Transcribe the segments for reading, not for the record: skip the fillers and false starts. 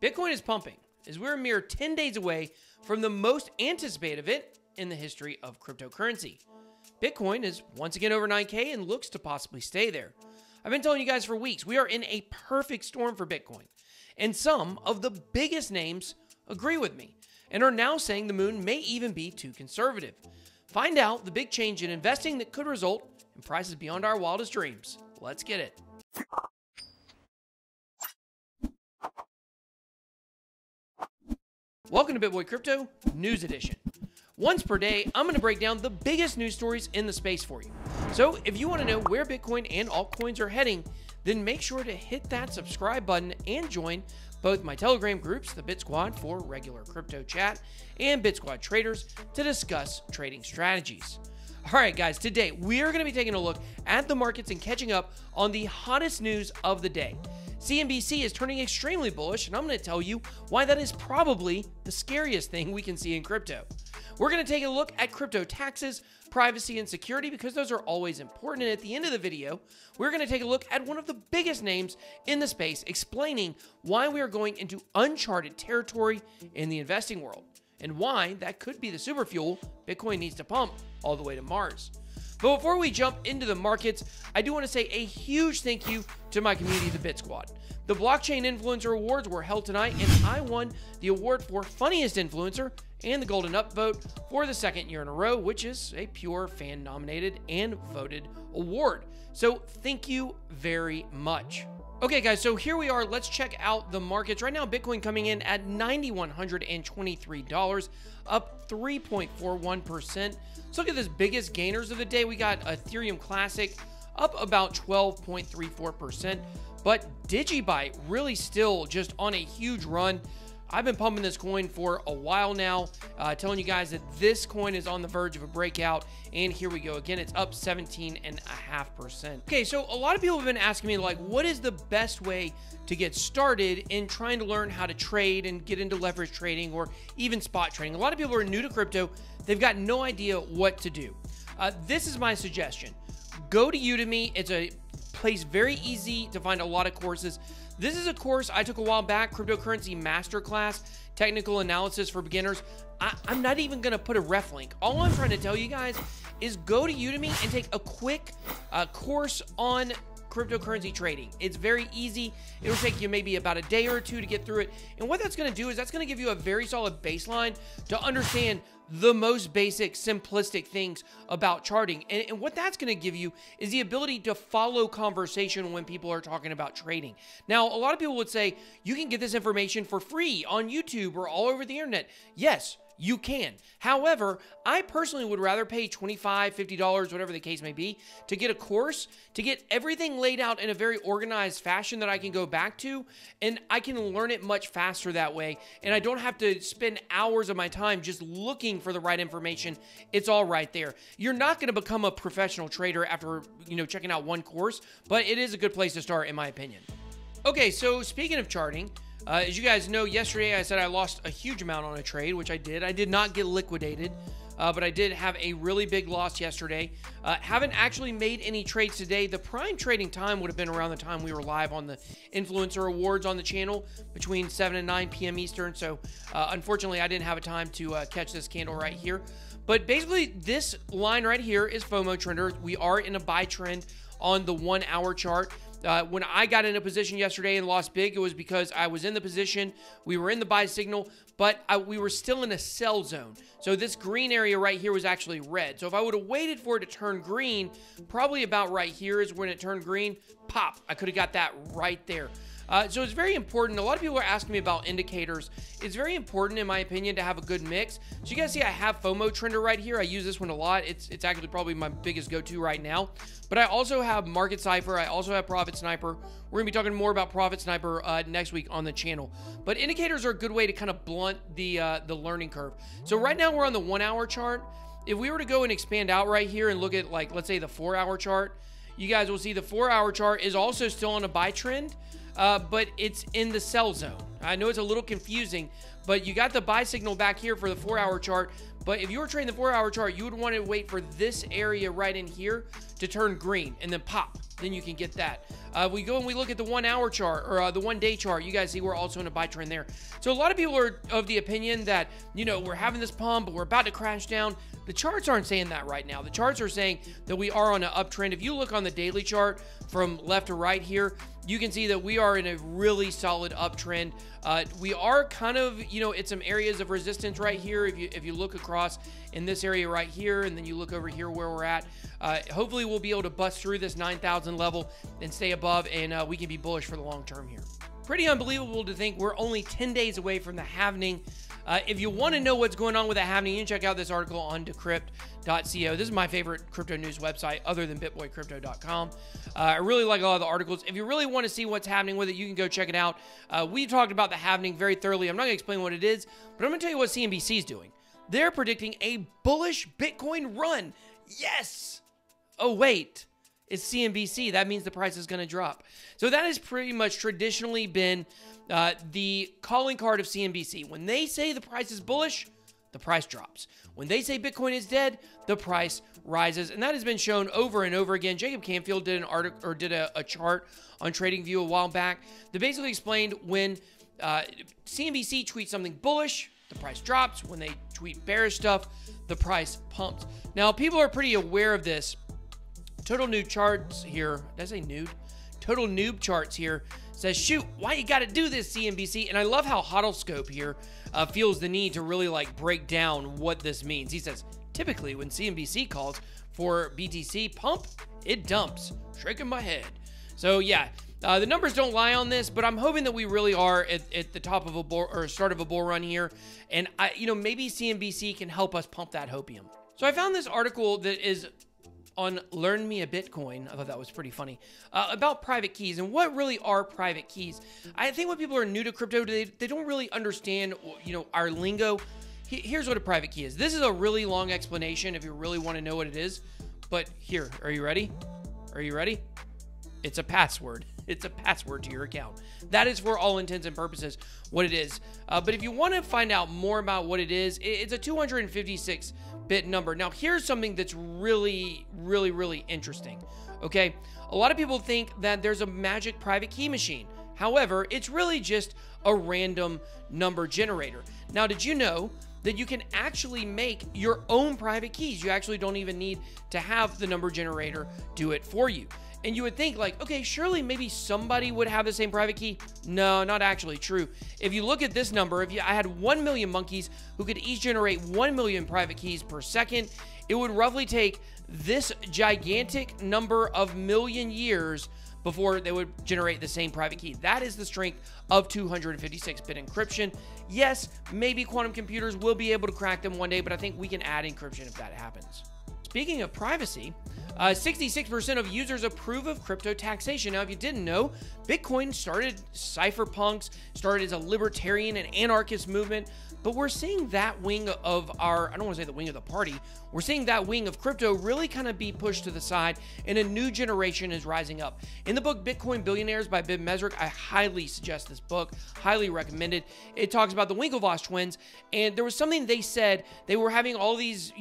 Bitcoin is pumping as we're a mere 10 days away from the most anticipated event in the history of cryptocurrency. Bitcoin is once again over 9K and looks to possibly stay there. I've been telling you guys for weeks, we are in a perfect storm for Bitcoin. And some of the biggest names agree with me and are now saying the moon may even be too conservative. Find out the big change in investing that could result in prices beyond our wildest dreams. Let's get it. Welcome to BitBoy Crypto News Edition. Once per day, I'm going to break down the biggest news stories in the space for you. So if you want to know where Bitcoin and altcoins are heading, then make sure to hit that subscribe button and join both my Telegram groups, the Bit Squad for regular crypto chat, and Bit Squad traders to discuss trading strategies. All right, guys, today we are going to be taking a look at the markets and catching up on the hottest news of the day. CNBC is turning extremely bullish, and I'm going to tell you why that is probably the scariest thing we can see in crypto. We're going to take a look at crypto taxes, privacy, and security because those are always important. And at the end of the video, we're going to take a look at one of the biggest names in the space, explaining why we are going into uncharted territory in the investing world and why that could be the super fuel Bitcoin needs to pump all the way to Mars. But before we jump into the markets, I do want to say a huge thank you to my community, the Bit Squad. The Blockchain Influencer Awards were held tonight, and I won the award for Funniest Influencer and the Golden Upvote for the second year in a row, which is a pure fan-nominated and voted award. So thank you very much. Okay, guys, so here we are. Let's check out the markets. Right now, Bitcoin coming in at $9,123, up 3.41%. Let's look at this biggest gainers of the day. We got Ethereum Classic up about 12.34%, but Digibyte really still just on a huge run. I've been pumping this coin for a while now, telling you guys that this coin is on the verge of a breakout, and here we go again. It's up 17.5%. Okay, so a lot of people have been asking me, like, what is the best way to get started in trying to learn how to trade and get into leverage trading or even spot trading? A lot of people are new to crypto. They've got no idea what to do. This is my suggestion. Go to Udemy. It's a place very easy to find a lot of courses. This is a course I took a while back, Cryptocurrency Masterclass, Technical Analysis for Beginners. I'm not even going to put a ref link. All I'm trying to tell you guys is go to Udemy and take a quick course on cryptocurrency trading. It's very easy. It'll take you maybe about a day or two to get through it. And what that's going to do is that's going to give you a very solid baseline to understand the most basic, simplistic things about charting. And what that's going to give you is the ability to follow conversation when people are talking about trading. Now, a lot of people would say, you can get this information for free on YouTube or all over the internet. Yes, you can. However, I personally would rather pay $25, $50, whatever the case may be, to get a course, to get everything laid out in a very organized fashion that I can go back to, and I can learn it much faster that way, and I don't have to spend hours of my time just looking for the right information. It's all right there. You're not going to become a professional trader after, checking out one course, but it is a good place to start, in my opinion. Okay, so speaking of charting, as you guys know, yesterday I said I lost a huge amount on a trade, which I did. I did not get liquidated, but I did have a really big loss yesterday. Haven't actually made any trades today. The prime trading time would have been around the time we were live on the Influencer Awards on the channel between 7 and 9 p.m. Eastern. So unfortunately, I didn't have a time to catch this candle right here. But basically, this line right here is FOMO trender. We are in a buy trend on the 1 hour chart. When I got in a position yesterday and lost big, it was because I was in the position, we were in the buy signal, but we were still in a sell zone. So this green area right here was actually red. So if I would have waited for it to turn green, probably about right here is when it turned green, pop, I could have got that right there. So it's very important. A lot of people are asking me about indicators. It's very important, in my opinion, to have a good mix. So you guys see I have FOMO Trender right here. I use this one a lot. It's actually probably my biggest go-to right now. But I also have Market Cipher. I also have Profit Sniper. We're going to be talking more about Profit Sniper next week on the channel. But indicators are a good way to kind of blunt the learning curve. So right now we're on the 1 hour chart. If we were to go and expand out right here and look at, like, let's say the 4 hour chart, you guys will see the 4 hour chart is also still on a buy trend. But it's in the sell zone. I know it's a little confusing, but you got the buy signal back here for the 4-hour chart. But if you were trading the 4-hour chart, you would want to wait for this area right in here to turn green and then pop. Then you can get that. We go and we look at the 1-hour chart or the 1-day chart. You guys see we're also in a buy trend there. So a lot of people are of the opinion that, you know, we're having this pump, but we're about to crash down. The charts aren't saying that right now. The charts are saying that we are on an uptrend. If you look on the daily chart from left to right here, you can see that we are in a really solid uptrend. We are kind of, you know, at some areas of resistance right here. If you look across in this area right here, and then you look over here where we're at, hopefully we'll be able to bust through this 9,000 level and stay above, and we can be bullish for the long term here. Pretty unbelievable to think we're only 10 days away from the halvening. If you want to know what's going on with the halvening, you can check out this article on Decrypt.co. This is my favorite crypto news website other than BitBoyCrypto.com. I really like a lot of the articles. If you really want to see what's happening with it, you can go check it out. We talked about the halvening very thoroughly. I'm not going to explain what it is, but I'm going to tell you what CNBC is doing. They're predicting a bullish Bitcoin run. Yes! Oh, wait. It's CNBC. That means the price is going to drop. So that has pretty much traditionally been the calling card of CNBC. When they say the price is bullish, the price drops. When they say Bitcoin is dead, the price rises. And that has been shown over and over again. Jacob Canfield did an article or did a chart on TradingView a while back that basically explained when CNBC tweets something bullish, the price drops. When they tweet bearish stuff, the price pumps. Now, people are pretty aware of this. Total Noob Charts here. Did I say nude? Total Noob Charts here says, shoot, why you got to do this, CNBC? And I love how Hodlscope here feels the need to really like break down what this means. He says, typically when CNBC calls for BTC pump, it dumps. Shaking my head. So yeah, the numbers don't lie on this, but I'm hoping that we really are at the top of a bull or start of a bull run here. And maybe CNBC can help us pump that hopium. So I found this article that is on Learn Me a Bitcoin. I thought that was pretty funny, about private keys and what really are private keys. I think when people are new to crypto, they don't really understand, our lingo. Here's what a private key is. This is a really long explanation if you really want to know what it is, but here, are you ready? Are you ready? It's a password. It's a password to your account. That is for all intents and purposes what it is. But if you want to find out more about what it is, it's a 256-bit number. Now, here's something that's really, really, really interesting. Okay, a lot of people think that there's a magic private key machine. However, it's really just a random number generator. Now, did you know that you can actually make your own private keys? You actually don't even need to have the number generator do it for you. And you would think like, okay, surely maybe somebody would have the same private key. No, not actually true. If you look at this number, I had 1 million monkeys who could each generate 1 million private keys per second, it would roughly take this gigantic number of million years before they would generate the same private key. That is the strength of 256-bit encryption. Yes, maybe quantum computers will be able to crack them one day, but I think we can add encryption if that happens. Speaking of privacy, 66% of users approve of crypto taxation. Now, if you didn't know, Bitcoin started cypherpunks, started as a libertarian and anarchist movement, but we're seeing that wing of our, I don't want to say the wing of the party, we're seeing that wing of crypto really kind of be pushed to the side, and a new generation is rising up. In the book Bitcoin Billionaires by Bib Mezrich, I highly suggest this book, highly recommend it. It talks about the Winklevoss twins, and there was something they said. They were having all these,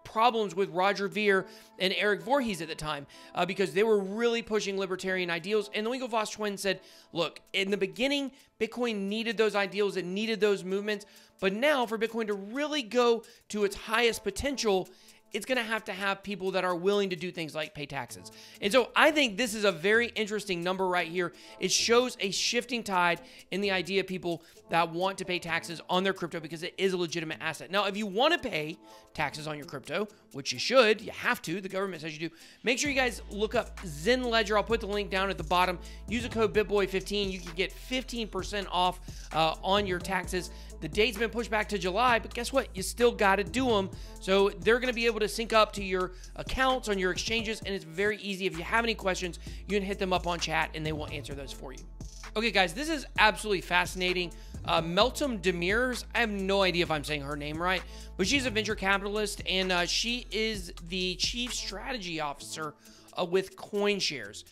problems with Roger Ver and Eric Voorhees at the time because they were really pushing libertarian ideals. And the Winklevoss twins said, look, in the beginning, Bitcoin needed those ideals, it needed those movements, but now for Bitcoin to really go to its highest potential, it's going to have people that are willing to do things like pay taxes. And so I think this is a very interesting number right here. It shows a shifting tide in the idea of people that want to pay taxes on their crypto because it is a legitimate asset. Now, if you want to pay taxes on your crypto, which you should, you have to, the government says you do, make sure you guys look up Zen Ledger. I'll put the link down at the bottom. Use the code BitBoy15. You can get 15% off on your taxes. The date's been pushed back to July, but guess what? You still got to do them. So they're going to be able to sync up to your accounts on your exchanges, and it's very easy. If you have any questions, you can hit them up on chat, and they will answer those for you. Okay, guys, this is absolutely fascinating. Meltem Demirors, I have no idea if I'm saying her name right, but she's a venture capitalist, and she is the chief strategy officer with CoinShares.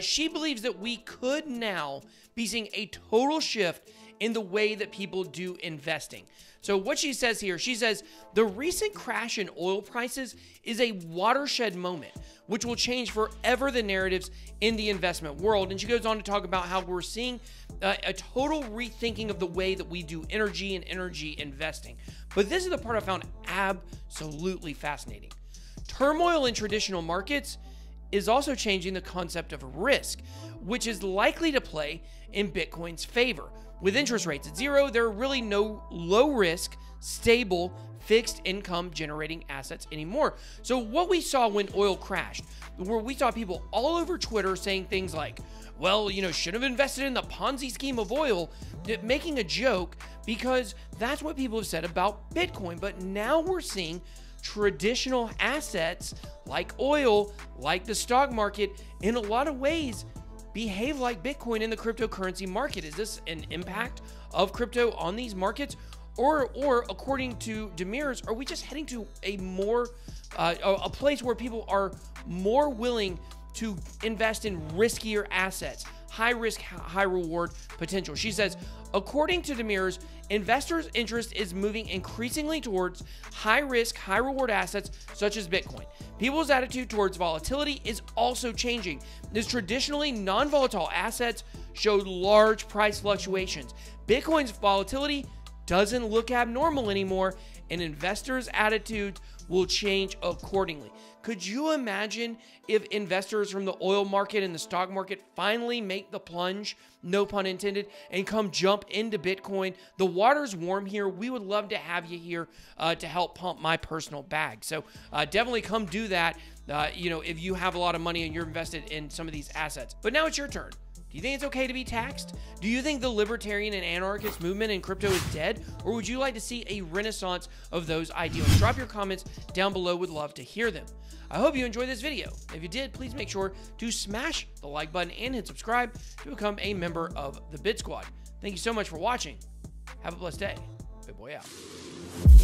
She believes that we could now be seeing a total shift in the way that people do investing. So what she says here, she says, the recent crash in oil prices is a watershed moment, which will change forever the narratives in the investment world. And she goes on to talk about how we're seeing a total rethinking of the way that we do energy and energy investing. But this is the part I found absolutely fascinating. Turmoil in traditional markets is also changing the concept of risk, which is likely to play in Bitcoin's favor. With interest rates at zero, there are really no low risk, stable, fixed income generating assets anymore. So what we saw when oil crashed, where we saw people all over Twitter saying things like, well, should have invested in the Ponzi scheme of oil, making a joke, because that's what people have said about Bitcoin. But now we're seeing traditional assets like oil, like the stock market, in a lot of ways behave like Bitcoin in the cryptocurrency market. Is this an impact of crypto on these markets? Or according to Demirs, are we just heading to a more a place where people are more willing to invest in riskier assets, high risk, high reward potential? She says, according to Demirs, investors' interest is moving increasingly towards high risk, high reward assets such as Bitcoin. People's attitude towards volatility is also changing, as traditionally non-volatile assets showed large price fluctuations. Bitcoin's volatility doesn't look abnormal anymore, and investors' attitudes will change accordingly. Could you imagine if investors from the oil market and the stock market finally make the plunge, no pun intended, and come jump into Bitcoin? The water's warm here. We would love to have you here to help pump my personal bag. So definitely come do that, if you have a lot of money and you're invested in some of these assets. But now it's your turn. Do you think it's okay to be taxed? Do you think the libertarian and anarchist movement in crypto is dead? Or would you like to see a renaissance of those ideals? Drop your comments down below. Would love to hear them. I hope you enjoyed this video. If you did, please make sure to smash the like button and hit subscribe to become a member of the Bit Squad. Thank you so much for watching. Have a blessed day. BitBoy out.